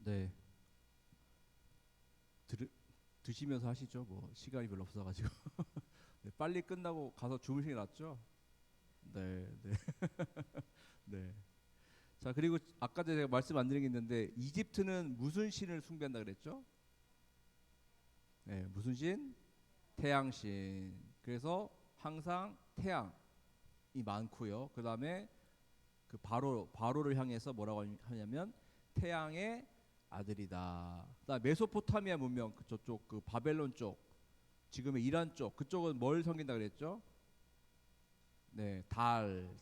네, 들, 드시면서 하시죠. 뭐 시간이 별로 없어가지고 네, 빨리 끝나고 가서 주무시는 게 낫죠. 네, 네, 네. 자, 그리고 아까 전에 제가 말씀 안 드린 게 있는데 이집트는 무슨 신을 숭배한다 그랬죠? 네, 무슨 신? 태양신. 그래서 항상 태양이 많고요. 그 다음에 그 바로를 향해서 뭐라고 하냐면 태양의 아들이다. 그다음 메소포타미아 문명 그 저쪽 그 바벨론 쪽 지금의 이란 쪽 그쪽은 뭘 섬긴다 그랬죠? 네, 달을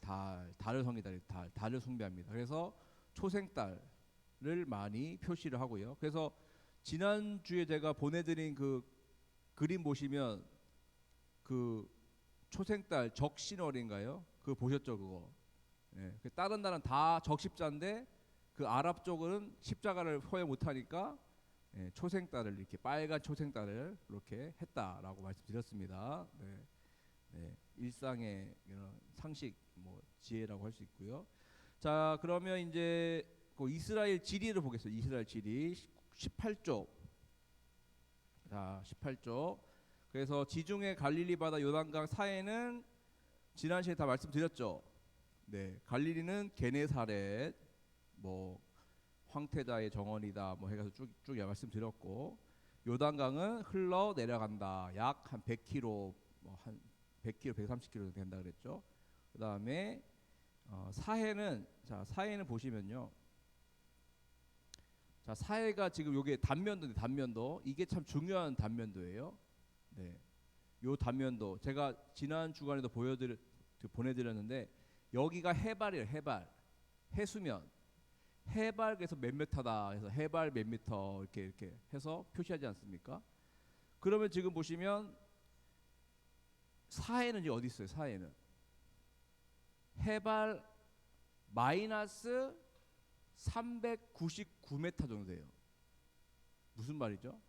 섬긴다 그랬죠. 달을 숭배합니다. 그래서 초생달을 많이 표시를 하고요. 그래서 지난 주에 제가 보내드린 그 그림 보시면 그 초생달 적신월인가요? 그거 보셨죠, 그거? 예, 그 다른 나라는 다 적십자인데 그 아랍 쪽은 십자가를 포획 못하니까 예, 초생달을 이렇게 빨간 초생달을 이렇게 했다라고 말씀드렸습니다. 네, 네, 일상의 이런 상식 뭐 지혜라고 할 수 있고요. 자, 그러면 이제 그 이스라엘 지리를 보겠습니다. 이스라엘 지리 18쪽. 자, 18쪽. 그래서 지중해 갈릴리 바다 요단강 사이에는 지난 시간에 다 말씀드렸죠. 네, 갈릴리는 게네사렛, 뭐 황태자의 정원이다, 뭐 해가지고 쭉쭉 말씀드렸고, 요단강은 흘러 내려간다. 약 한 100km, 뭐한 100km, 130km 된다 그랬죠. 그 다음에 사해는 자 사해는 보시면요. 자 사해가 지금 요게 단면도인데 단면도 이게 참 중요한 단면도예요. 네, 요 단면도 제가 지난 주간에도 보내드렸는데 여기가 해발이에요. 해수면 해발 그래서 몇 미터다 해서 해발 몇 미터 이렇게 해서 표시하지 않습니까? 그러면 지금 보시면 사해는 이제 어디 있어요? 사해는 해발 마이너스 399m 정도 돼요. 무슨 말이죠?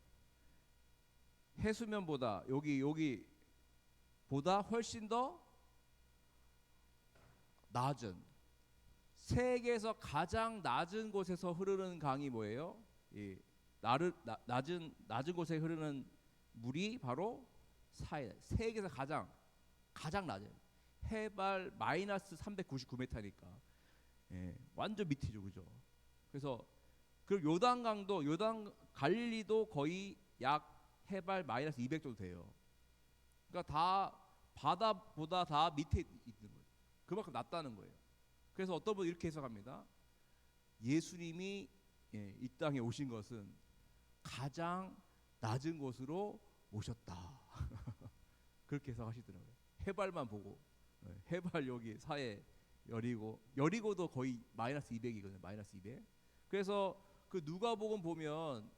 해수면보다 여기 보다 훨씬 더 낮은 세계에서 가장 낮은 곳에서 흐르는 강이 뭐예요? 이 낮은 곳에 흐르는 물이 바로 사해. 세계에서 가장 낮은 해발 마이너스 399m니까 예, 완전 밑이죠, 그죠? 그래서 그 요단강도 요단 갈릴리도 거의 약 해발 마이너스 200 정도 돼요. 그러니까 다 바다보다 다 밑에 있는 거예요. 그만큼 낮다는 거예요. 그래서 어떤 분이 이렇게 해석합니다. 예수님이 예, 이 땅에 오신 것은 가장 낮은 곳으로 오셨다. 그렇게 해석하시더라고요. 해발만 보고 해발 여기 사해 여리고도 거의 마이너스 200이거든요. 마이너스 200. 그래서 그 누가복음 보면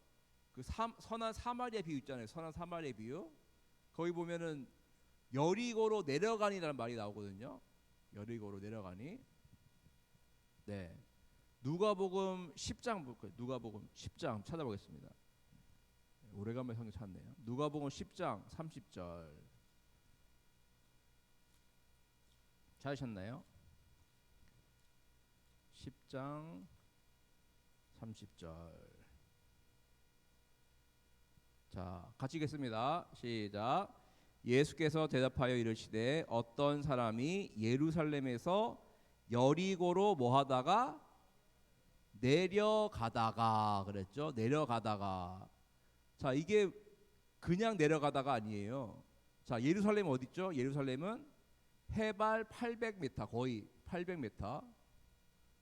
그 선한 사마리아 비유 있잖아요. 선한 사마리아 비유. 거기 보면은 여리고로 내려가니라는 말이 나오거든요. 여리고로 내려가니. 네. 누가복음 10장 볼까요? 누가복음 10장 찾아보겠습니다. 오래간만에 성경 찾네요. 누가복음 10장 30절. 찾으셨나요? 10장 30절. 자, 같이 읽겠습니다. 시작. 예수께서 대답하여 이르시되 어떤 사람이 예루살렘에서 여리고로 뭐 하다가 내려가다가 그랬죠. 내려가다가. 자, 이게 그냥 내려가다가 아니에요. 자, 예루살렘 어디 있죠? 예루살렘은 해발 800m 거의 800m.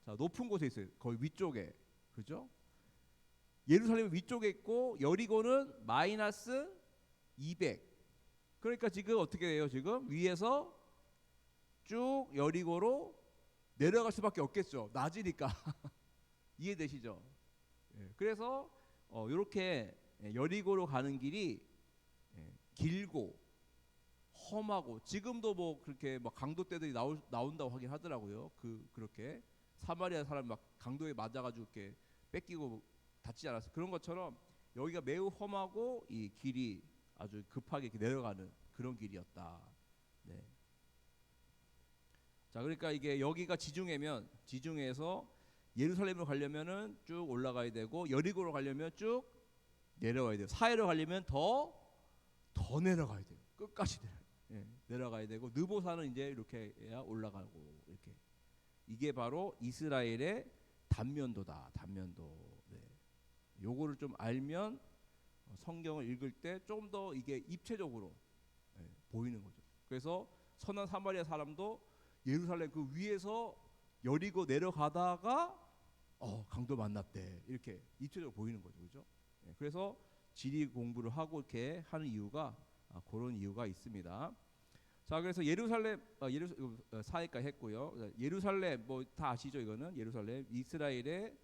자, 높은 곳에 있어요. 거의 위쪽에. 그죠? 예루살렘은 위쪽에 있고 여리고는 마이너스 200. 그러니까 지금 어떻게 돼요? 지금 위에서 쭉 여리고로 내려갈 수밖에 없겠죠. 낮으니까. 이해되시죠? 예, 그래서 이렇게 여리고로 가는 길이 길고 험하고 지금도 뭐 그렇게 막 강도 떼들이 나온다고 하긴 하더라고요. 그렇게 사마리아 사람 막 강도에 맞아가지고 이렇게 뺏기고 다치지 않았어요. 그런 것처럼 여기가 매우 험하고 이 길이 아주 급하게 이렇게 내려가는 그런 길이었다. 네. 자, 그러니까 이게 여기가 지중해면 지중해에서 예루살렘으로 가려면은 쭉 올라가야 되고 여리고로 가려면 쭉 내려와야 돼요. 사해로 가려면 더 내려가야 돼요. 끝까지 내려가야 되고 느보산은 이제 이렇게 해야 올라가고 이렇게. 이게 바로 이스라엘의 단면도다. 단면도. 네. 요거를 좀 알면 성경을 읽을 때 좀 더 이게 입체적으로 보이는 거죠. 그래서 선한 사마리아 사람도 예루살렘 그 위에서 여리고 내려가다가 강도 만났대. 이렇게 입체적으로 보이는 거죠. 그죠? 그래서 지리 공부를 하고 이렇게 하는 이유가 그런 이유가 있습니다. 자, 그래서 예루살렘 사해까지 했고요. 예루살렘 뭐 다 아시죠? 이거는 예루살렘 이스라엘의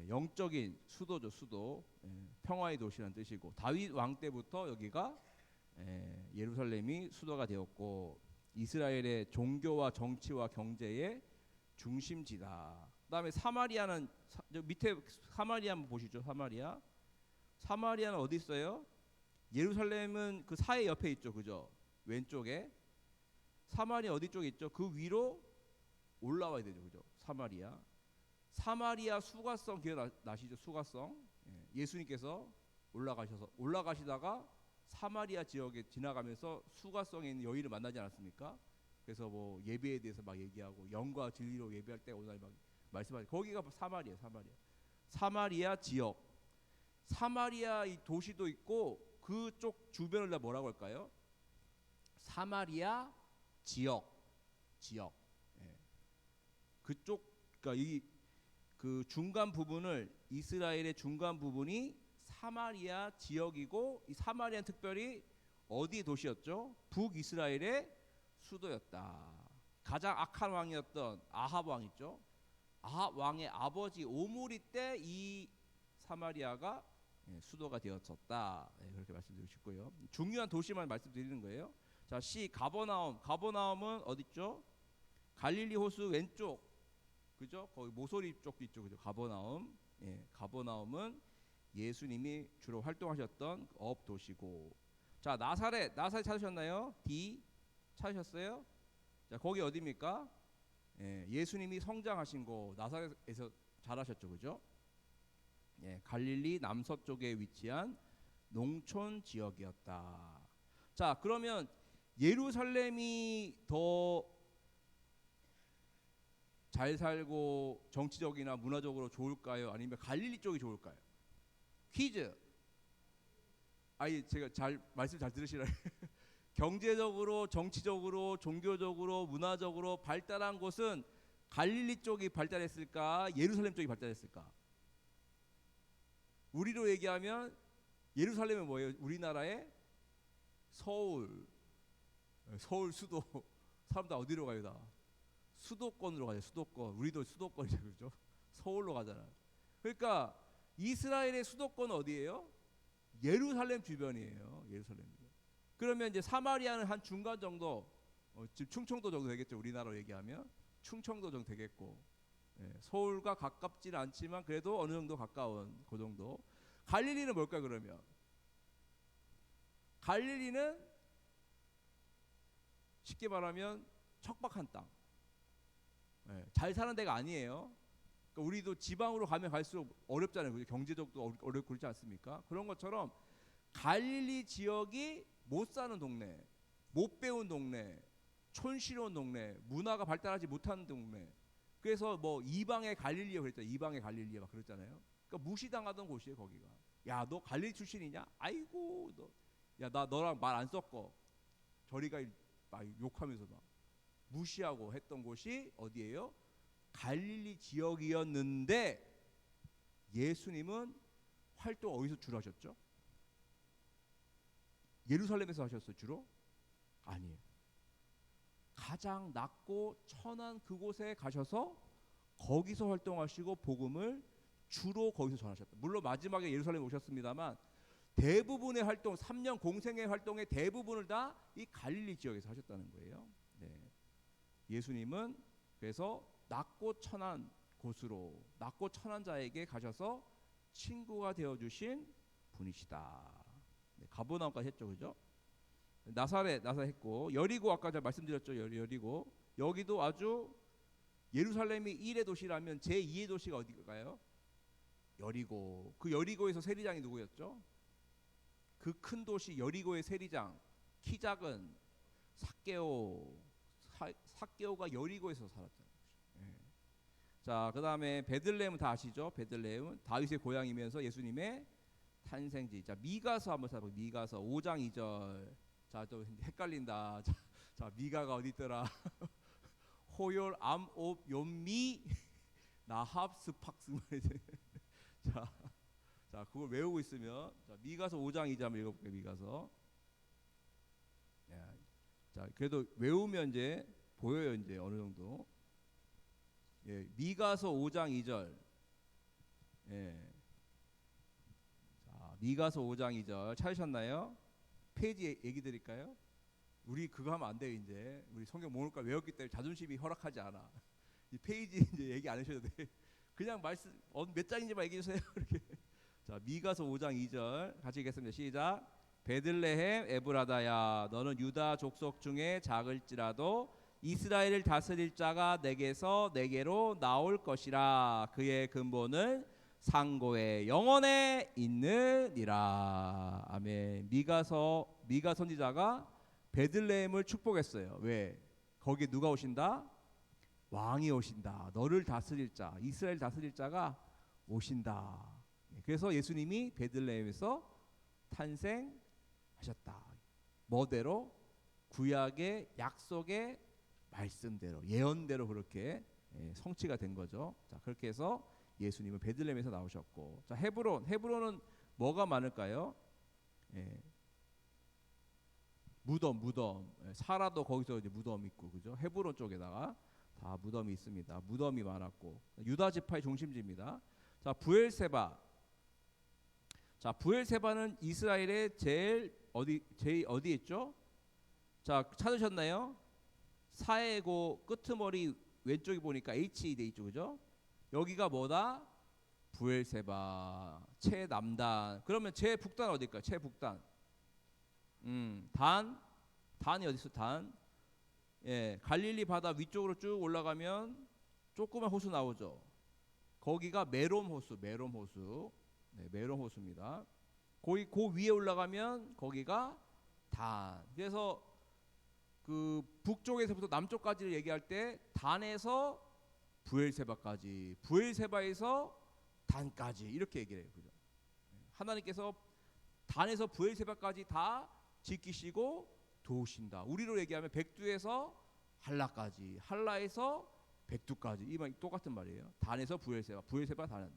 영적인 수도죠. 수도. 평화의 도시라는 뜻이고 다윗 왕 때부터 여기가 예루살렘이 수도가 되었고 이스라엘의 종교와 정치와 경제의 중심지다. 그다음에 사마리아는 저 밑에 사마리아 한번 보시죠. 사마리아는 어디 있어요? 예루살렘은 그 사해 옆에 있죠. 그죠? 왼쪽에. 사마리아 어디 쪽에 있죠? 그 위로 올라와야 되죠. 그죠? 사마리아 수가성 기억나시죠? 수가성. 예수님께서 올라가시다가 사마리아 지역에 지나가면서 수가성에 있는 여인을 만나지 않았습니까? 그래서 뭐 예배에 대해서 막 얘기하고 영과 진리로 예배할 때 오늘 막 말씀하죠. 거기가 사마리아 지역. 사마리아 이 도시도 있고 그쪽 주변을 다 뭐라고 할까요? 사마리아 지역. 그쪽 그러니까 이 그 중간 부분을 이스라엘의 중간 부분이 사마리아 지역이고 이 사마리아는 특별히 어디 도시였죠? 북이스라엘의 수도였다. 가장 악한 왕이었던 아합 왕 있죠? 아합 왕의 아버지 오므리 때 이 사마리아가 수도가 되었었다. 그렇게 말씀드리고 싶고요. 중요한 도시만 말씀드리는 거예요. 자, 가버나움은 어디 있죠? 갈릴리 호수 왼쪽. 그죠? 거기 모서리 쪽도 있죠. 그죠? 가버나움은 예수님이 주로 활동하셨던 업 도시고. 자, 나사렛 찾으셨나요? D 찾으셨어요? 자, 거기 어디입니까? 예수님이 성장하신 곳 나사렛에서 자라셨죠. 그죠? 갈릴리 남서쪽에 위치한 농촌 지역이었다. 자, 그러면 예루살렘이 더 잘 살고 정치적이나 문화적으로 좋을까요? 아니면 갈릴리 쪽이 좋을까요? 퀴즈. 제가 말씀 잘 들으시라. 경제적으로, 정치적으로, 종교적으로, 문화적으로 발달한 곳은 갈릴리 쪽이 발달했을까? 예루살렘 쪽이 발달했을까? 우리로 얘기하면 예루살렘은 뭐예요? 우리나라의 서울 수도. 사람 다 어디로 가요? 다 수도권으로 가요. 수도권. 우리도 수도권이죠. 그죠? 서울로 가잖아요. 그러니까 이스라엘의 수도권은 어디예요? 예루살렘 주변이에요. 예루살렘. 그러면 이제 사마리아는 한 중간 정도, 지금 충청도 정도 되겠죠. 우리나라로 얘기하면 충청도 정도 되겠고, 서울과 가깝지는 않지만 그래도 어느 정도 가까운 그 정도. 갈릴리는 뭘까 그러면? 갈릴리는 쉽게 말하면 척박한 땅. 잘 사는 데가 아니에요. 그러니까 우리도 지방으로 가면 갈수록 어렵잖아요. 경제적도 어렵고 그렇지 않습니까? 그런 것처럼 갈릴리 지역이 못 사는 동네, 못 배운 동네, 촌스러운 동네, 문화가 발달하지 못하는 동네. 그래서 뭐 이방의 갈릴리아 그랬잖아요. 이방의 갈릴리아 막 그랬잖아요. 그러니까 무시당하던 곳이에요. 거기가. 야, 너 갈릴리 출신이냐? 아이고, 나 너랑 말 안 섞어. 저리 가. 막 욕하면서 막 무시하고 했던 곳이 어디예요? 갈릴리 지역이었는데 예수님은 활동 어디서 주로 하셨죠? 예루살렘에서 하셨어요 주로? 아니에요. 가장 낮고 천한 그곳에 가셔서 거기서 활동하시고 복음을 주로 거기서 전하셨다. 물론 마지막에 예루살렘 오셨습니다만 대부분의 활동, 3년 공생의 활동의 대부분을 다 이 갈릴리 지역에서 하셨다는 거예요. 예수님은 그래서 낮고 천한 곳으로, 낮고 천한 자에게 가셔서 친구가 되어주신 분이시다. 가버나움까지 했죠, 그죠? 나사렛 했고, 여리고 아까 제가 말씀드렸죠, 여리고. 여기도 아주 예루살렘이 1의 도시라면 제2의 도시가 어디일까요? 여리고. 그 여리고에서 세리장이 누구였죠? 그 큰 도시 여리고의 세리장, 키 작은 삭개오. 삭개오가 여리고에서 살았잖아요. 예. 자, 그 다음에 베들레헴은 다 아시죠? 베들레헴은 다윗의 고향이면서 예수님의 탄생지. 자, 미가서 한번 살펴볼게요. 미가서 5장 2절. 자, 또 헷갈린다. 자, 미가가 어디 있더라? 호열 암옵 욤미 나합 스팍스. 자, 그걸 외우고 있으면, 자, 미가서 5장 2절 한번 읽어볼게요. 미가서. 야, 자, 그래도 외우면 이제 보여요. 이제 어느 정도. 예, 미가서 5장 2절. 예. 자, 미가서 5장 2절 찾으셨나요? 페이지 얘기 드릴까요? 우리 그거 하면 안 돼요. 이제 우리 성경 모를까 외웠기 때문에 자존심이 허락하지 않아. 이 페이지 이제 얘기 안 하셔도 돼. 그냥 말씀 몇 장인지만 얘기해 주세요. 이렇게. 자, 미가서 5장 2절 같이 읽겠습니다. 시작. 베들레헴 에브라다야, 너는 유다 족속 중에 작을지라도 이스라엘을 다스릴 자가 내게서 내게로 나올 것이라. 그의 근본은 상고의 영원에 있느니라. 아멘. 미가 선지자가 베들레헴을 축복했어요. 왜? 거기에 누가 오신다? 왕이 오신다. 너를 다스릴 자, 이스라엘 다스릴 자가 오신다. 그래서 예수님이 베들레헴에서 탄생하셨다. 뭐대로? 구약의 약속의 말씀대로, 예언대로 그렇게 성취가 된 거죠. 자, 그렇게 해서 예수님은 베들레헴에서 나오셨고, 자, 헤브론은 뭐가 많을까요? 무덤. 사라도 거기서 이제 무덤 있고, 그죠? 헤브론 쪽에다가 다 무덤이 있습니다. 무덤이 많았고, 유다 지파의 중심지입니다. 자, 부엘세바. 자, 부엘세바는 이스라엘의 제일 어디 있죠? 자, 찾으셨나요? 사해고 끄트머리 왼쪽에 보니까 H 돼 있죠, 그죠? 여기가 뭐다? 부엘세바, 최남단. 그러면 최북단 어딜까요? 최북단. 단이 어디 있어? 단. 예, 갈릴리 바다 위쪽으로 쭉 올라가면 조그만 호수 나오죠. 거기가 메롬 호수. 네, 메롬 호수입니다. 그 위에 올라가면 거기가 단. 그래서 그 북쪽에서부터 남쪽까지를 얘기할 때 단에서 부엘세바까지, 부엘세바에서 단까지 이렇게 얘기를 해요. 그죠? 하나님께서 단에서 부엘세바까지 다 지키시고 도우신다. 우리로 얘기하면 백두에서 한라까지, 한라에서 백두까지, 이 말 똑같은 말이에요. 단에서 부엘세바, 부엘세바 단은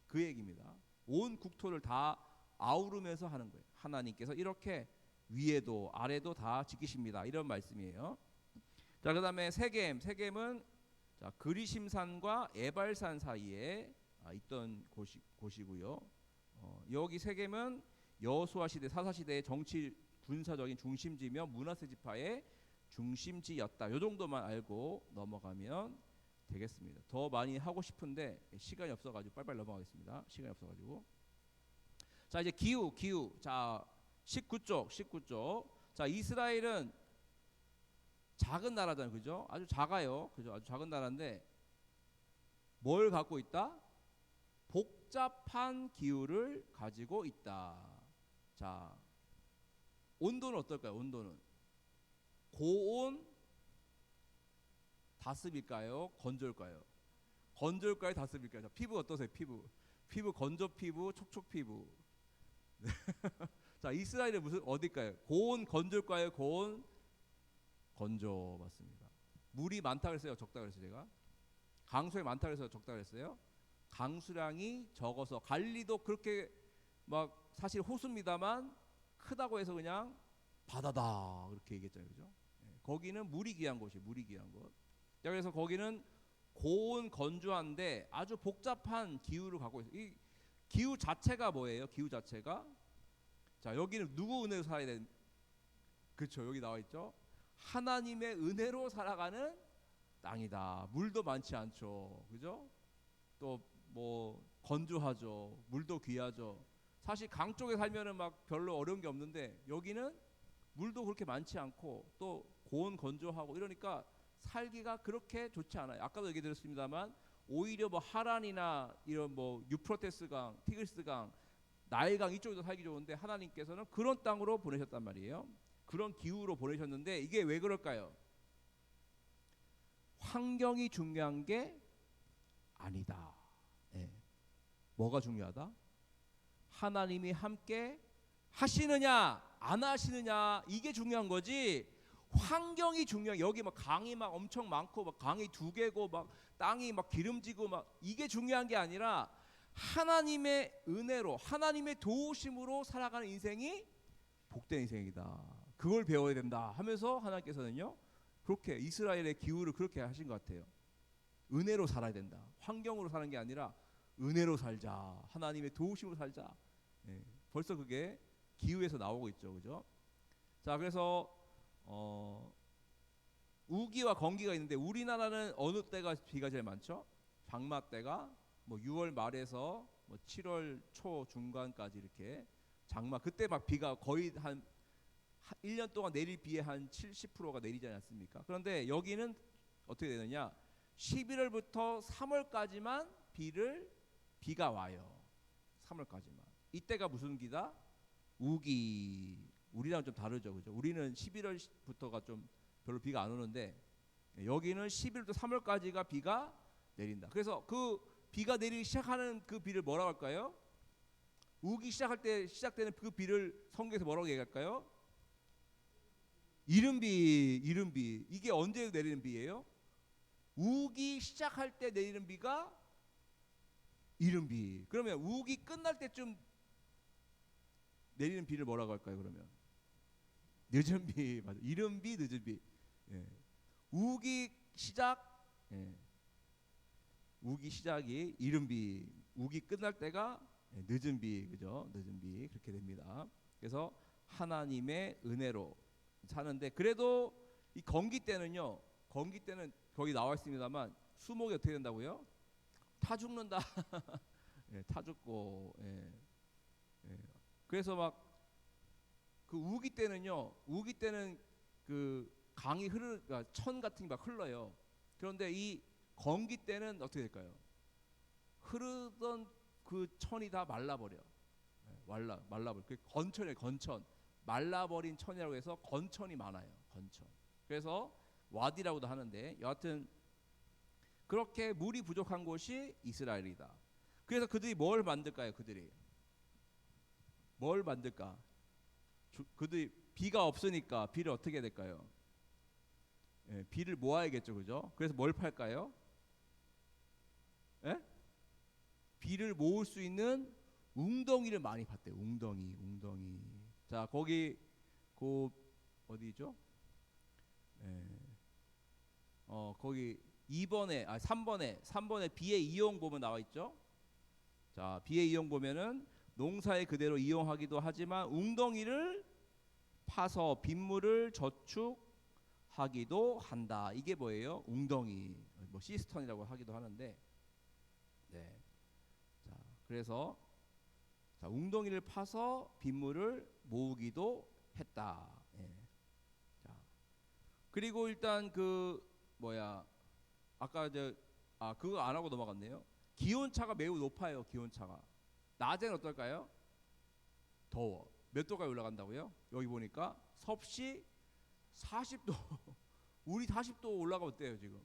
그 얘기입니다. 온 국토를 다 아우르면서 하는 거예요. 하나님께서 이렇게 위에도 아래도 다 지키십니다. 이런 말씀이에요. 자, 그다음에 세겜은 자, 그리심산과 에발산 사이에 있던 곳이고요. 여기 세겜은 여호수아 시대, 사사 시대의 정치 군사적인 중심지며 문하세 지파의 중심지였다. 이 정도만 알고 넘어가면 되겠습니다. 더 많이 하고 싶은데 시간이 없어가지고 빨리빨리 넘어가겠습니다. 시간이 없어가지고. 자, 이제 기후. 자, 19쪽. 자, 이스라엘은 작은 나라잖아요, 그죠? 아주 작아요, 그죠? 아주 작은 나라인데 뭘 갖고 있다? 복잡한 기후를 가지고 있다. 자, 온도는 어떨까요? 온도는 고온 다습일까요? 건조일까요? 건조일까요? 다습일까요? 자, 피부 어떠세요? 피부 건조 피부, 촉촉 피부. 자, 이스라엘은 무슨 어딜까요? 고온 건조일까요? 고온 건조 맞습니다. 물이 많다 그랬어요? 적다 그랬어요? 제가 강수량이 많다 그래서 적다 그랬어요? 강수량이 적어서. 갈리도 그렇게 막 사실 호수입니다만 크다고 해서 그냥 바다다 그렇게 얘기했잖아요, 그죠? 거기는 물이 귀한 곳이에요. 물이 귀한 곳. 자, 그래서 거기는 고온 건조한데 아주 복잡한 기후를 갖고 있어요. 이 기후 자체가 뭐예요? 기후 자체가, 자, 여기는 누구 은혜로 살아야 되는? 그렇죠, 여기 나와 있죠. 하나님의 은혜로 살아가는 땅이다. 물도 많지 않죠, 그죠? 또 뭐 건조하죠. 물도 귀하죠. 사실 강 쪽에 살면은 막 별로 어려운 게 없는데 여기는 물도 그렇게 많지 않고 또 고온 건조하고 이러니까 살기가 그렇게 좋지 않아요. 아까도 얘기 드렸습니다만 오히려 뭐 하란이나 이런 뭐 유프라테스강, 티그리스강, 나일강 이쪽에도 살기 좋은데 하나님께서는 그런 땅으로 보내셨단 말이에요. 그런 기후로 보내셨는데 이게 왜 그럴까요? 환경이 중요한 게 아니다. 예. 뭐가 중요하다? 하나님이 함께 하시느냐 안 하시느냐 이게 중요한 거지. 환경이 중요한, 여기 막 강이 막 엄청 많고 막 강이 2개고 막 땅이 막 기름지고 막 이게 중요한 게 아니라 하나님의 은혜로 하나님의 도우심으로 살아가는 인생이 복된 인생이다. 그걸 배워야 된다 하면서 하나님께서는요 그렇게 이스라엘의 기후를 그렇게 하신 것 같아요. 은혜로 살아야 된다. 환경으로 사는 게 아니라 은혜로 살자. 하나님의 도우심으로 살자. 예, 벌써 그게 기후에서 나오고 있죠, 그죠? 자, 그래서 우기와 건기가 있는데 우리나라는 어느 때가 비가 제일 많죠? 장마 때가 뭐 6월 말에서 뭐 7월 초 중간까지 이렇게 장마 그때 막 비가 거의 한 1년 동안 내릴 비의 한 70%가 내리지 않습니까? 그런데 여기는 어떻게 되느냐? 11월부터 3월까지만 비가 와요. 3월까지만. 이때가 무슨 기다? 우기. 우리랑 좀 다르죠, 그죠? 우리는 11월부터가 좀 별로 비가 안 오는데 여기는 11월부터 3월까지가 비가 내린다. 그래서 그 비가 내리기 시작하는 그 비를 뭐라고 할까요? 우기 시작할 때 시작되는 그 비를 성경에서 뭐라고 얘기할까요? 이른비. 이게 언제 내리는 비예요? 우기 시작할 때 내리는 비가 이른비. 그러면 우기 끝날 때쯤 내리는 비를 뭐라고 할까요? 그러면 늦은 비. 맞아. 이른비, 늦은 비. 예. 우기 시작. 예. 우기 시작이 이른비. 우기 끝날 때가 늦은 비. 그죠? 늦은 비. 그렇게 됩니다. 그래서 하나님의 은혜로 사는데 그래도 이 건기 때는요. 건기 때는 거기 나와 있습니다만 수목이 어떻게 된다고요? 타 죽는다. 예, 타 죽고. 예. 예. 그래서 막 그 우기 때는요. 우기 때는 그 강이 그러니까 천 같은 게 막 흘러요. 그런데 이 건기 때는 어떻게 될까요? 흐르던 그 천이 다 말라버려. 예, 말라버려. 그 건천이에요. 건천. 말라버린 천이라고 해서 건천이 많아요. 건천. 그래서 와디라고도 하는데 여하튼 그렇게 물이 부족한 곳이 이스라엘이다. 그래서 그들이 뭘 만들까요? 그들이 뭘 만들까? 그들이 비가 없으니까 비를 어떻게 해야 될까요? 예, 비를 모아야겠죠, 그죠? 그래서 뭘 팔까요? 예? 비를 모을 수 있는 웅덩이를 많이 팠대요. 웅덩이. 자, 거기 그 어디죠? 예. 거기 3번에 비의 이용 보면 나와 있죠. 자, 비의 이용 보면은 농사에 그대로 이용하기도 하지만 웅덩이를 파서 빗물을 저축하기도 한다. 이게 뭐예요? 웅덩이. 뭐 시스턴이라고 하기도 하는데, 네. 자, 그래서 자, 웅덩이를 파서 빗물을 모으기도 했다. 예. 자, 그리고 일단 아까 그거 안 하고 넘어갔네요. 기온차가 매우 높아요. 기온차가. 낮에는 어떨까요? 더워. 몇 도까지 올라간다고요? 여기 보니까 섭씨 40도. 우리 40도 올라가면 어때요 지금?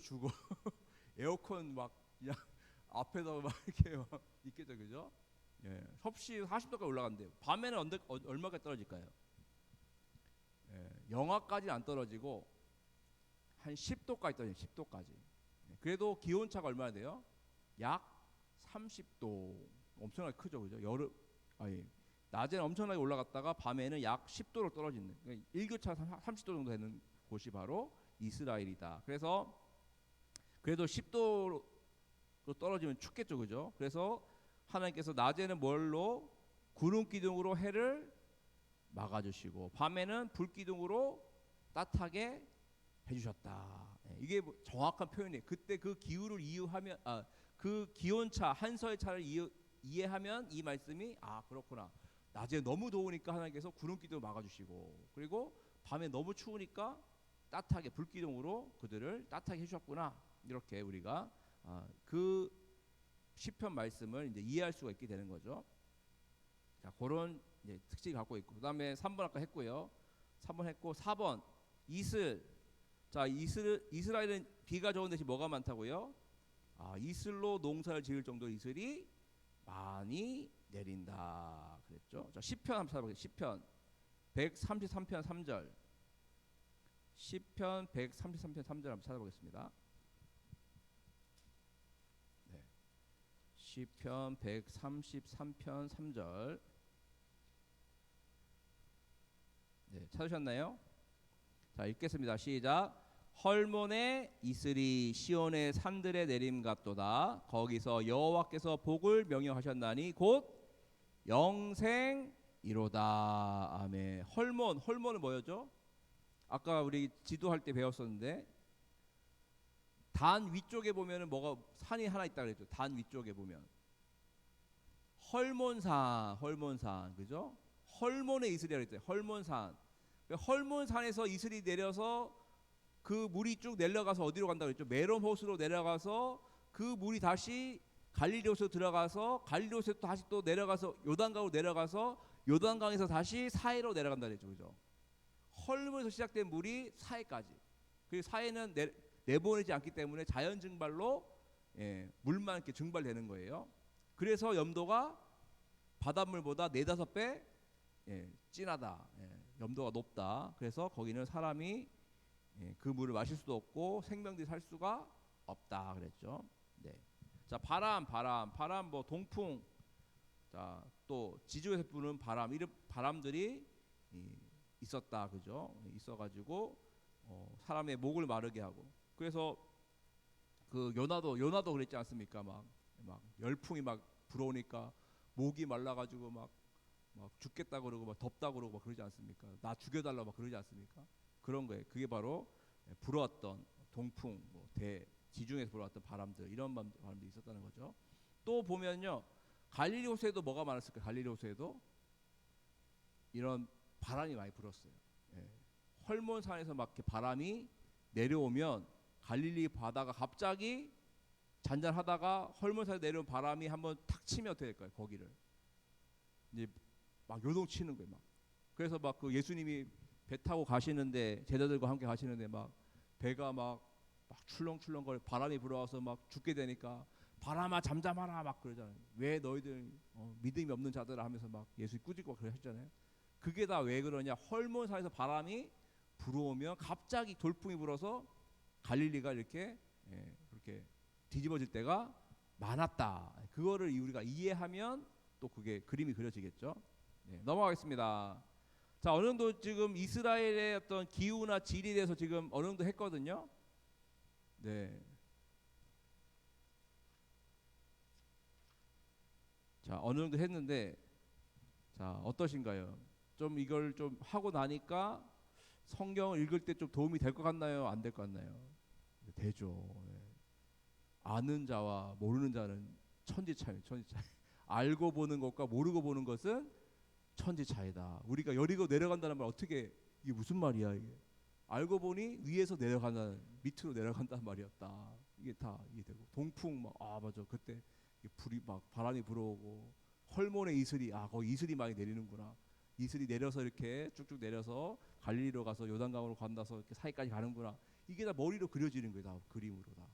죽어. 에어컨 막 그냥 앞에다 막 이렇게 막 있겠죠, 그죠? 예, 섭씨 40도까지 올라간대요. 밤에는 얼마까지 떨어질까요? 예, 영하까지는 안 떨어지고 한 10도까지 떨어져요. 10도까지. 예, 그래도 기온차가 얼마나 돼요? 약 30도. 엄청나게 크죠, 그죠? 낮에는 엄청나게 올라갔다가 밤에는 약 10도로 떨어지는. 그러니까 일교차 30도 정도 되는 곳이 바로 이스라엘이다. 그래서 그래도 10도로 떨어지면 춥겠죠, 그죠? 그래서 하나님께서 낮에는 뭘로? 구름 기둥으로 해를 막아주시고 밤에는 불 기둥으로 따뜻하게 해주셨다. 이게 정확한 표현이에요. 그때 그 기후를 이해하면 그 기온차 한서의 차를 이해하면 이 말씀이 그렇구나. 낮에 너무 더우니까 하나님께서 구름 기둥을 막아주시고 그리고 밤에 너무 추우니까 따뜻하게 불기둥으로 그들을 따뜻하게 해주셨구나. 이렇게 우리가 그 시편 말씀을 이제 이해할 수가 있게 되는 거죠. 자, 그런 이제 특징이 갖고 있고, 그다음에 3번 아까 했고요. 3번 했고 4번 이슬. 자, 이스라엘은 비가 적은 대신 뭐가 많다고요? 이슬로 농사를 지을 정도 이슬이 많이 내린다 그랬죠. 자, 시편 한번 찾아보겠습니다. 시편 133편 3절. 시편 133편 3절 한번 찾아보겠습니다. 네. 시편 133편 3절. 네, 찾으셨나요? 자, 읽겠습니다. 시작. 헐몬의 이슬이 시온의 산들에 내림 같도다. 거기서 여호와께서 복을 명령하셨나니 곧 영생이로다. 아멘. 헐몬은 뭐였죠? 아까 우리 지도할 때 배웠었는데 단 위쪽에 보면은 뭐가 산이 하나 있다 그랬죠. 단 위쪽에 보면 헐몬산, 그죠? 헐몬의 이슬이라 그랬어요. 헐몬산. 헐몬산에서 이슬이 내려서 그 물이 쭉 내려가서 어디로 간다고 그랬죠? 메론 호수로 내려가서 그 물이 다시 갈릴리 호수로 들어가서 갈릴리 호수로 다시 또 내려가서 요단강으로 내려가서 요단강에서 다시 사해로 내려간다 그랬죠. 그죠? 헐몬에서 시작된 물이 사해까지. 그 사해는 내보내지 않기 때문에 자연 증발로 물만 이렇게 증발되는 거예요. 그래서 염도가 바닷물보다 4-5배 진하다. 염도가 높다. 그래서 거기는 사람이 그 물을 마실 수도 없고 생명들이 살 수가 없다 그랬죠. 네. 자, 바람 뭐 동풍. 자, 또 지중해에서 부는 바람, 이런 바람들이 있었다. 그죠? 있어 가지고 사람의 목을 마르게 하고. 그래서 그 요나도 그랬지 않습니까? 막 열풍이 막 불어오니까 목이 말라 가지고 막 죽겠다 그러고 막 덥다 그러고 막 그러지 않습니까? 나 죽여달라 막 그러지 않습니까? 그런 거예요. 그게 바로 불어왔던 동풍, 지중해에서 불어왔던 바람들, 이런 바람들이 있었다는 거죠. 또 보면요, 갈릴리 호수에도 뭐가 많았을까요? 갈릴리 호수에도 이런 바람이 많이 불었어요. 헐몬산에서 막 이렇게 바람이 내려오면 갈릴리 바다가 갑자기 잔잔하다가 헐몬산에 내려온 바람이 한번 탁 치면 어떻게 될까요? 거기를 이제 막 요동치는 거예요. 막. 그래서 막 그 예수님이 배 타고 가시는데 제자들과 함께 가시는데 막 배가 막 출렁출렁거려 바람이 불어와서 막 죽게 되니까 바람아 잠잠하라 막 그러잖아요. 왜 너희들 믿음이 없는 자들아 하면서 막 예수 꾸짖고 그러셨잖아요. 그게 다 왜 그러냐? 헐몬산에서 바람이 불어오면 갑자기 돌풍이 불어서 갈릴리가 이렇게 그렇게 뒤집어질 때가 많았다. 그거를 우리가 이해하면 또 그게 그림이 그려지겠죠. 넘어가겠습니다. 자, 어느 정도 지금 이스라엘의 어떤 기후나 질에 대해서 지금 어느 정도 했거든요. 네. 자, 어느 정도 했는데, 자, 어떠신가요? 좀 이걸 좀 하고 나니까 성경을 읽을 때 좀 도움이 될 것 같나요? 안 될 것 같나요? 되죠. 아는 자와 모르는 자는 천지 차이. 알고 보는 것과 모르고 보는 것은 천지 차이다. 우리가 여리고 내려간다는 말 어떻게 이게 무슨 말이야 이게? 알고 보니 위에서 내려간다는 밑으로 내려간다는 말이었다. 이게 다 이해되고 동풍 막 맞아 그때 불이 막 바람이 불어오고 헐몬의 이슬이 거기 이슬이 많이 내리는구나. 이슬이 내려서 이렇게 쭉쭉 내려서 갈릴리로 가서 요단강으로 건너서 이렇게 사이까지 가는구나. 이게 다 머리로 그려지는 거예요. 다 그림으로 다.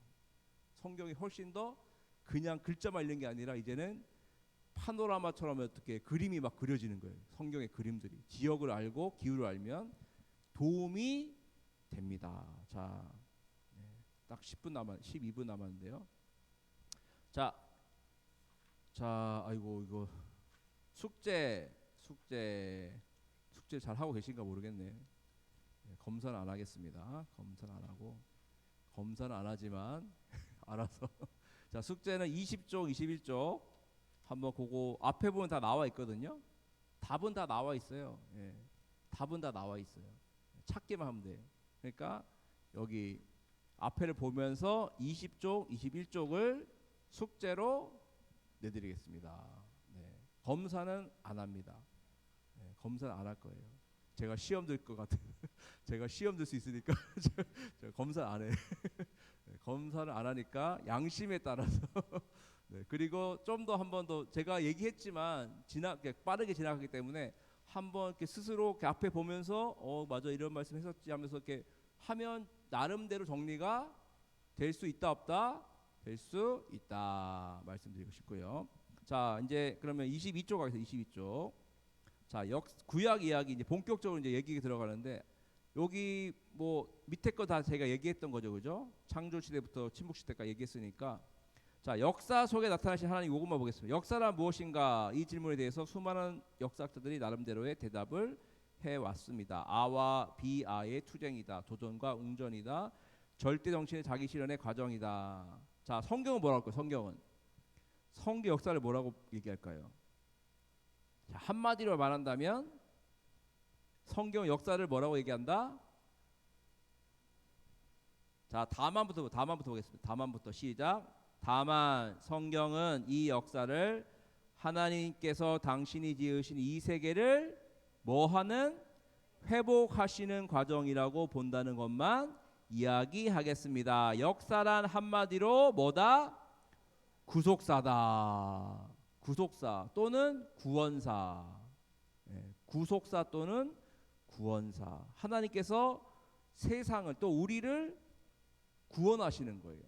성경이 훨씬 더 그냥 글자만 읽는 게 아니라 이제는 파노라마처럼 어떻게 그림이 막 그려지는 거예요. 성경의 그림들이. 지역을 알고 기후를 알면 도움이 됩니다. 자, 딱 12분 남았는데요. 자, 아이고 이거 숙제 잘 하고 계신가 모르겠네. 검사는 안 하겠습니다. 검사는 안 하고 검사는 안 하지만 알아서. 자, 숙제는 20쪽, 21쪽 한번 그거 앞에 보면 다 나와 있거든요. 답은 다 나와 있어요. 답은 다 나와 있어요. 찾기만 하면 돼요. 그러니까 여기 앞에를 보면서 20쪽, 21쪽을 숙제로 내드리겠습니다. 검사는 안 합니다. 검사는 안 할 거예요. 제가 시험 들 것 같아요. 제가 시험 들 수 있으니까 제가 검사 안 해. 네, 검사를 안 하니까 양심에 따라서 네, 그리고 좀 더 한 번 더 제가 얘기했지만 빠르게 지나가기 때문에 한번 이렇게 스스로 이렇게 앞에 보면서 맞아 이런 말씀 했었지 하면서 이렇게 하면 나름대로 정리가 될 수 있다 없다? 될 수 있다 말씀드리고 싶고요. 자 이제 그러면 22쪽 가겠습니다. 22쪽. 자 구약 이야기 이제 본격적으로 이제 얘기 들어가는데 여기 뭐 밑에 거 다 제가 얘기했던 거죠, 그죠? 창조 시대부터 침묵 시대까지 얘기했으니까 자 역사 속에 나타나신 하나님 이것만 보겠습니다. 역사란 무엇인가 이 질문에 대해서 수많은 역사학자들이 나름대로의 대답을 해왔습니다. 아와 비아의 투쟁이다. 도전과 웅전이다. 절대 정신의 자기 실현의 과정이다. 자 성경은 뭐라고 할까요? 성경 역사를 뭐라고 얘기할까요? 자, 한마디로 말한다면 성경 역사를 뭐라고 얘기한다? 자 다만부터 보겠습니다. 다만부터 시작. 다만 성경은 이 역사를 하나님께서 당신이 지으신 이 세계를 뭐하는 회복하시는 과정이라고 본다는 것만 이야기하겠습니다. 역사란 한마디로 뭐다? 구속사다. 구속사 또는 구원사. 구속사 또는 구원사. 하나님께서 세상을 또 우리를 구원하시는 거예요.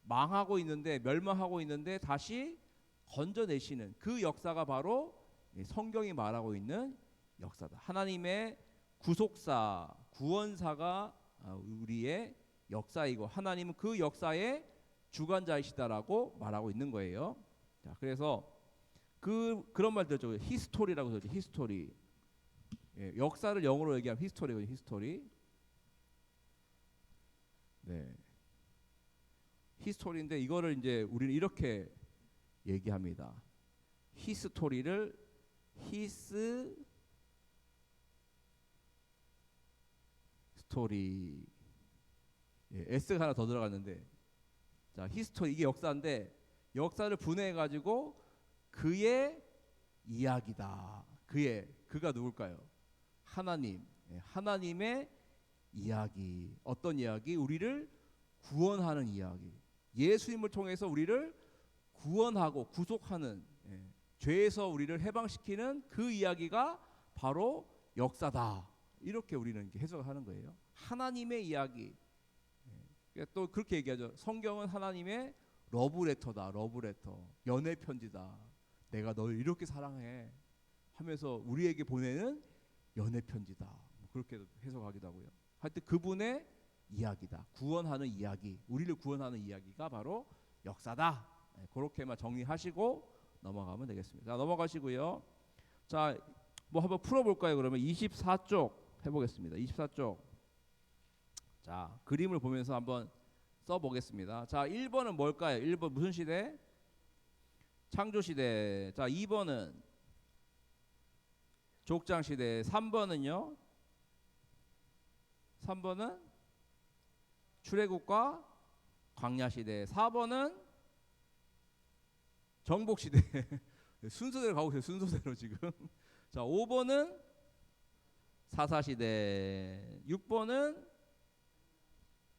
망하고 있는데 멸망하고 있는데 다시 건져내시는 그 역사가 바로 성경이 말하고 있는 역사다. 하나님의 구속사, 구원사가 우리의 역사이고 하나님은 그 역사의 주관자이시다라고 말하고 있는 거예요. 자, 그래서 그런 말 들었죠. 히스토리라고 그러죠. 히스토리. 역사를 영어로 얘기하면 히스토리거든요. 히스토리. 네. 히스토리인데 이거를 이제 우리는 이렇게 얘기합니다. 히스토리를 히스토리. S가 하나 더 들어갔는데 자 히스토리 이게 역사인데 역사를 분해해 가지고 그의 이야기다. 그가 누굴까요? 하나님. 하나님의 이야기. 어떤 이야기? 우리를 구원하는 이야기. 예수님을 통해서 우리를 구원하고 구속하는 죄에서 우리를 해방시키는 그 이야기가 바로 역사다. 이렇게 우리는 이렇게 해석하는 거예요. 하나님의 이야기. 또 그렇게 얘기하죠. 성경은 하나님의 러브레터다. 러브레터. 연애 편지다. 내가 너를 이렇게 사랑해 하면서 우리에게 보내는 연애 편지다. 그렇게 해석하기도 하고요. 하여튼 그분의 이야기다. 구원하는 이야기. 우리를 구원하는 이야기가 바로 역사다. 그렇게만 정리하시고 넘어가면 되겠습니다. 자, 넘어가시고요. 자, 뭐 한번 풀어볼까요? 그러면 24쪽 해보겠습니다. 24쪽. 자, 그림을 보면서 한번 써보겠습니다. 자, 1번은 뭘까요? 1번 무슨 시대? 창조시대. 자, 2번은 족장시대. 3번은요? 3번은 출애굽과 광야시대. 4번은 정복시대. 순서대로 가고 있어요. 순서대로 지금. 자, 5번은 사사시대. 6번은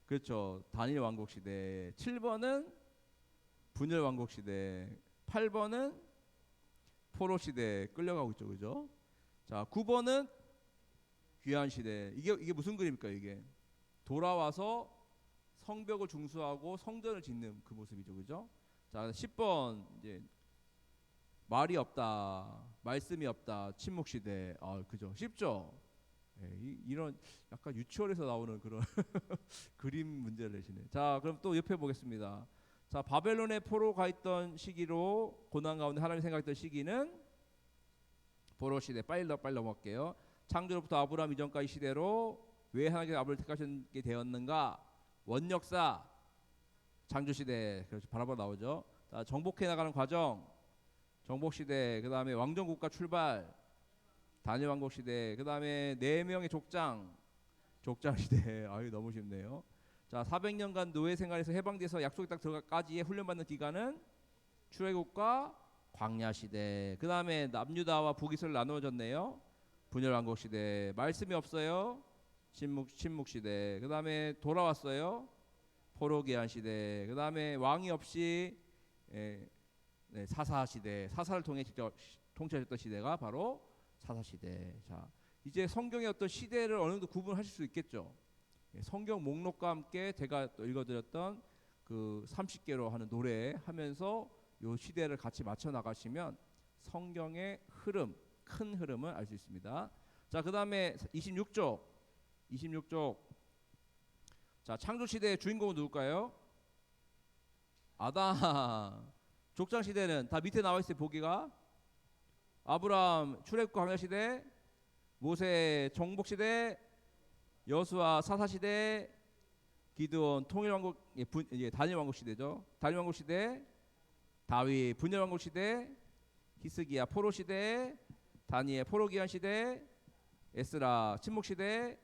그렇죠. 단일 왕국시대. 7번은 분열 왕국시대. 8번은 포로시대 끌려가고 있죠. 그죠? 자, 9번은 귀환시대. 이게 무슨 그림일까요? 이게 돌아와서 성벽을 중수하고 성전을 짓는 그 모습이죠. 그죠? 자, 10번 이제 말이 없다. 말씀이 없다. 침묵시대. 그죠? 쉽죠? 이런 약간 유치원에서 나오는 그런 그림 문제를 내시네. 자, 그럼 또 옆에 보겠습니다. 자, 바벨론의 포로 가 있던 시기로 고난 가운데 하나님 생각했던 시기는 포로 시대. 빨리 넘어갈게요. 창조로부터 아브라함 이전까지 시대로 왜 하나님께서 아브라함을 택하시게 되었는가? 원역사. 창조 시대. 그렇죠. 바라보아 나오죠. 자, 정복해 나가는 과정. 정복 시대. 그다음에 왕정 국가 출발. 단일 왕국 시대. 그다음에 4명의 족장 시대. 아유 너무 쉽네요. 자, 400년간 노예 생활에서 해방돼서 약속의 땅 들어가까지의 훈련받는 기간은 출애굽과 광야 시대. 그다음에 남유다와 북이스라엘 나누어졌네요. 분열왕국 시대. 말씀이 없어요. 침묵 시대. 그 다음에 돌아왔어요. 포로기한 시대. 그 다음에 왕이 없이 네, 사사 시대. 사사를 통해 직접 통치하셨던 시대가 바로 사사 시대. 자, 이제 성경의 어떤 시대를 어느 정도 구분하실 수 있겠죠. 성경 목록과 함께 제가 또 읽어드렸던 그 30개로 하는 노래 하면서 요 시대를 같이 맞춰 나가시면 성경의 흐름, 큰 흐름을 알 수 있습니다. 자, 그 다음에 26쪽. 자, 창조 시대의 주인공은 누굴까요? 아담. 족장 시대는 다 밑에 나와 있어요. 보기가 아브라함 출애굽과 광야 시대, 모세 정복 시대, 여수아 사사 시대, 기드온 통일 왕국, 단일 왕국 시대죠. 단일 왕국 시대, 다윗 분열 왕국 시대, 히스기야 포로 시대, 다니엘 포로 기한 시대, 에스라 침묵 시대,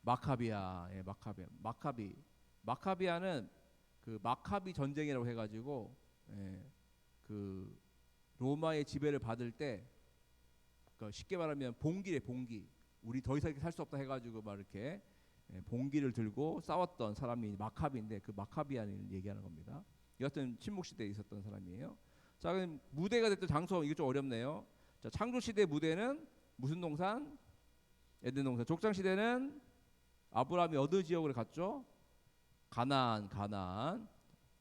마카비아. 마카비아는 그 마카비 전쟁이라고 해가지고 그 로마의 지배를 받을 때 그러니까 쉽게 말하면 봉기. 우리 더 이상 살 수 없다 해가지고 막 이렇게 봉기를 들고 싸웠던 사람이 마카비인데 그 마카비아를 얘기하는 겁니다. 여하튼 침묵 시대에 있었던 사람이에요. 자, 그럼 무대가 됐던 장소 이거 좀 어렵네요. 자, 창조 시대 무대는 무슨 동산? 에덴 동산. 족장 시대는 아브라함이 어느 지역으로 갔죠? 가나안.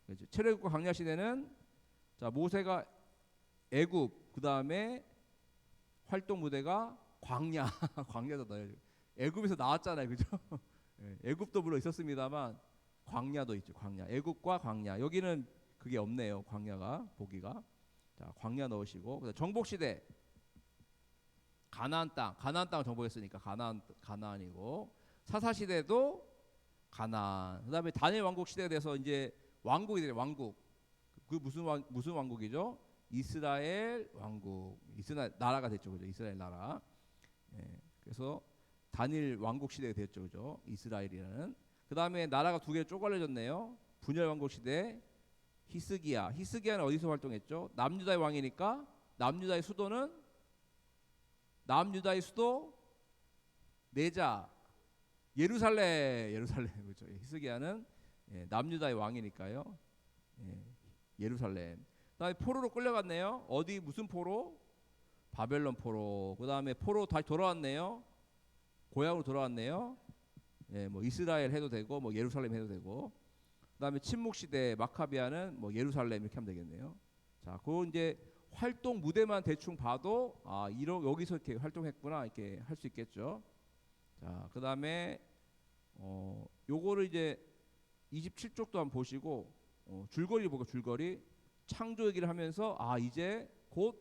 그렇죠. 출애굽과 광야 시대는 자 모세가 애굽, 그 다음에 활동 무대가 광야. 광야도 넣어야죠. 애굽에서 나왔잖아요, 그죠? 애굽도 물론 있었습니다만 광야도 있죠. 광야. 애굽과 광야. 여기는 그게 없네요. 광야가 보기가. 자, 광야 넣으시고. 그다음 정복 시대. 가나안 땅을 정복했으니까 가나안이고. 사사 시대도 가나안. 그다음에 다니엘 왕국 시대에 대해서 이제 왕국이 돼요. 왕국. 그 무슨 왕국이죠? 이스라엘 왕국. 이스라엘 나라가 됐죠, 그죠? 이스라엘 나라. 그래서 다니엘 왕국 시대가 됐죠, 그죠? 이스라엘이라는. 그다음에 나라가 두 개 쪼갈려졌네요. 분열 왕국 시대. 히스기야는 어디서 활동했죠? 남유다의 왕이니까 남유다의 수도 내자 예루살렘. 그렇죠. 히스기야는 남유다의 왕이니까요. 예루살렘. 그다음에 포로로 끌려갔네요. 어디 무슨 포로? 바벨론 포로. 그다음에 포로 다시 돌아왔네요. 고향으로 돌아왔네요. 뭐 이스라엘 해도 되고 뭐 예루살렘 해도 되고. 그다음에 침묵 시대 마카비아는 뭐 예루살렘 이렇게 하면 되겠네요. 자, 그 이제 활동 무대만 대충 봐도 여기서 이렇게 활동했구나 이렇게 할 수 있겠죠. 자, 그다음에 요거를 이제 27쪽도 한번 보시고 줄거리 보고 줄거리 창조 얘기를 하면서 이제 곧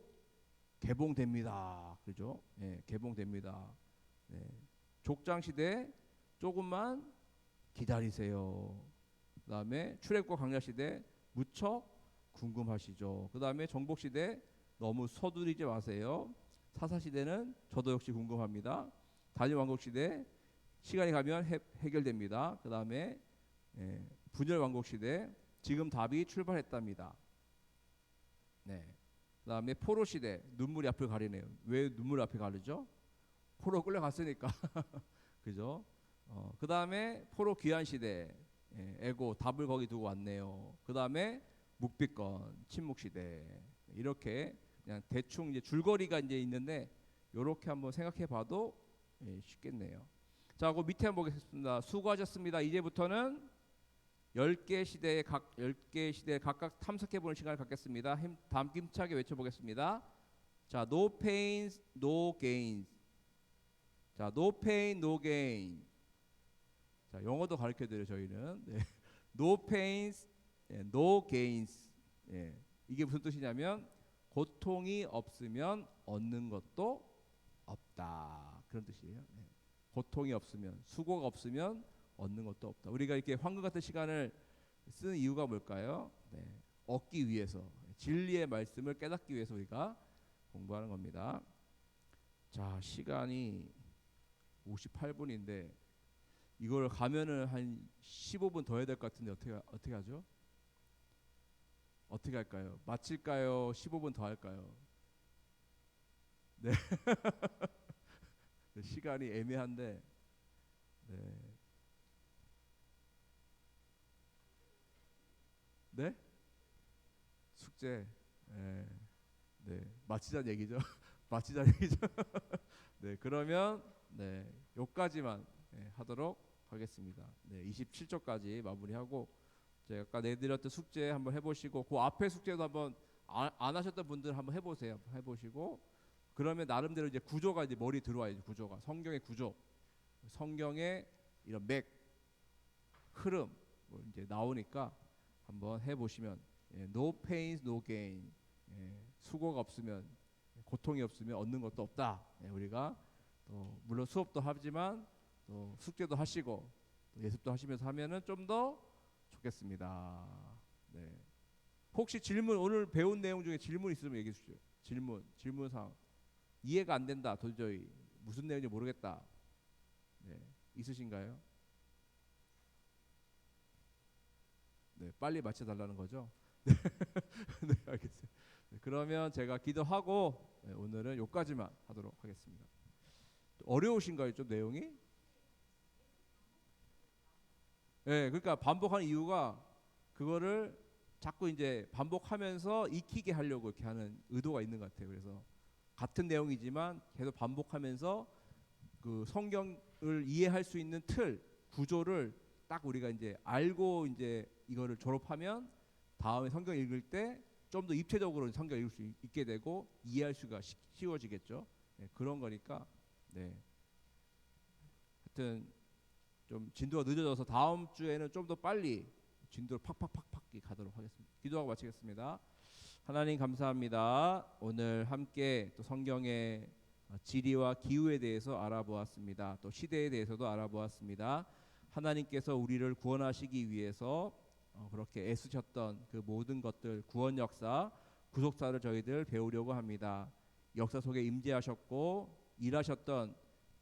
개봉됩니다. 그죠? 개봉됩니다. 족장 시대 조금만 기다리세요. 그다음에 출애굽과 광야 시대 무척 궁금하시죠. 그다음에 정복 시대 너무 서두르지 마세요. 사사 시대는 저도 역시 궁금합니다. 다니엘 왕국 시대 시간이 가면 해결됩니다. 그다음에 분열 왕국 시대 지금 답이 출발했답니다. 그다음에 포로 시대 눈물이 앞을 가리네요. 왜 눈물이 앞을 가리죠? 포로 끌려갔으니까. 그죠? 그다음에 포로 귀환 시대 에고 답을 거기 두고 왔네요. 그다음에 묵비권 침묵 시대 이렇게 그냥 대충 이제 줄거리가 이제 있는데 요렇게 한번 생각해봐도 쉽겠네요. 자, 그 밑에 한번 보겠습니다. 수고하셨습니다. 이제부터는 10개 시대에 각각 탐색해보는 시간을 갖겠습니다. 다음 힘차게 외쳐보겠습니다. 자, no pain, no gain. 자, no pain, no gain. 자, 영어도 가르쳐드려요 저희는. No pains, no gains. 이게 무슨 뜻이냐면 고통이 없으면 얻는 것도 없다. 그런 뜻이에요. 고통이 없으면, 수고가 없으면 얻는 것도 없다. 우리가 이렇게 황금 같은 시간을 쓰는 이유가 뭘까요? 얻기 위해서, 진리의 말씀을 깨닫기 위해서 우리가 공부하는 겁니다. 자, 시간이 58분인데 이걸 가면은 한 15분 더 해야 될 것 같은데 어떻게 하죠? 어떻게 할까요? 마칠까요? 15분 더 할까요? 네. 시간이 애매한데 네. 네? 숙제 네. 네. 마치자는 얘기죠. 마치자는 얘기죠. 네. 그러면 네. 요까지만 네, 하도록 하겠습니다. 네. 27조까지 마무리하고 제가 아까 내드렸던 숙제 한번 해보시고 그 앞에 숙제도 한번 안 하셨던 분들 한번 해보세요. 해보시고 그러면 나름대로 이제 구조가 이제 머리 들어와야죠. 구조가 성경의 구조, 성경의 이런 맥 흐름 뭐 이제 나오니까 한번 해보시면 no pain, no gain. 수고가 없으면 고통이 없으면 얻는 것도 없다. 우리가 또 물론 수업도 하지만 또 숙제도 하시고 또 예습도 하시면서 하면은 좀 더 좋겠습니다. 네. 혹시 질문 오늘 배운 내용 중에 질문 있으면 얘기해 주시죠. 질문사항 이해가 안 된다. 도저히 무슨 내용인지 모르겠다. 네. 있으신가요? 네, 빨리 맞춰달라는 거죠. 네, 알겠어요. 네, 그러면 제가 기도하고 네, 오늘은 여기까지만 하도록 하겠습니다. 어려우신가요, 좀 내용이? 네, 그러니까 반복하는 이유가 그거를 자꾸 이제 반복하면서 익히게 하려고 이렇게 하는 의도가 있는 것 같아요. 그래서 같은 내용이지만 계속 반복하면서 그 성경을 이해할 수 있는 틀, 구조를 딱 우리가 이제 알고 이제 이거를 졸업하면 다음에 성경 읽을 때 좀 더 입체적으로 성경 읽을 수 있게 되고 이해할 수가 쉬워지겠죠. 네, 그런 거니까 네. 하여튼 좀 진도가 늦어져서 다음 주에는 좀 더 빨리 진도를 팍팍팍팍 가도록 하겠습니다. 기도하고 마치겠습니다. 하나님 감사합니다. 오늘 함께 또 성경의 지리와 기후에 대해서 알아보았습니다. 또 시대에 대해서도 알아보았습니다. 하나님께서 우리를 구원하시기 위해서 그렇게 애쓰셨던 그 모든 것들 구원 역사, 구속사를 저희들 배우려고 합니다. 역사 속에 임재하셨고 일하셨던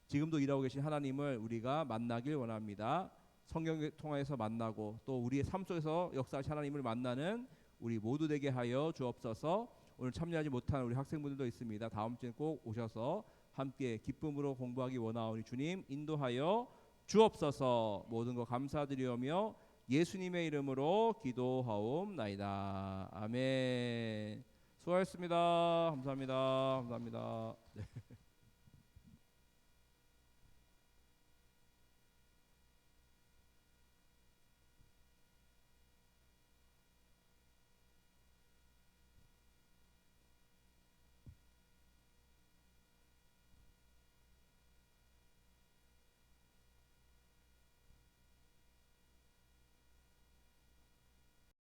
지금도 일하고 계신 하나님을 우리가 만나길 원합니다. 성경을 통해서 만나고 또 우리의 삶 속에서 역사하신 하나님을 만나는 우리 모두 되게 하여 주옵소서. 오늘 참여하지 못한 우리 학생분들도 있습니다. 다음 주에 꼭 오셔서 함께 기쁨으로 공부하기 원하오니 주님 인도하여 주옵소서. 모든 거 감사드리오며 예수님의 이름으로 기도하옵나이다. 아멘. 수고하셨습니다. 감사합니다. 감사합니다. 네.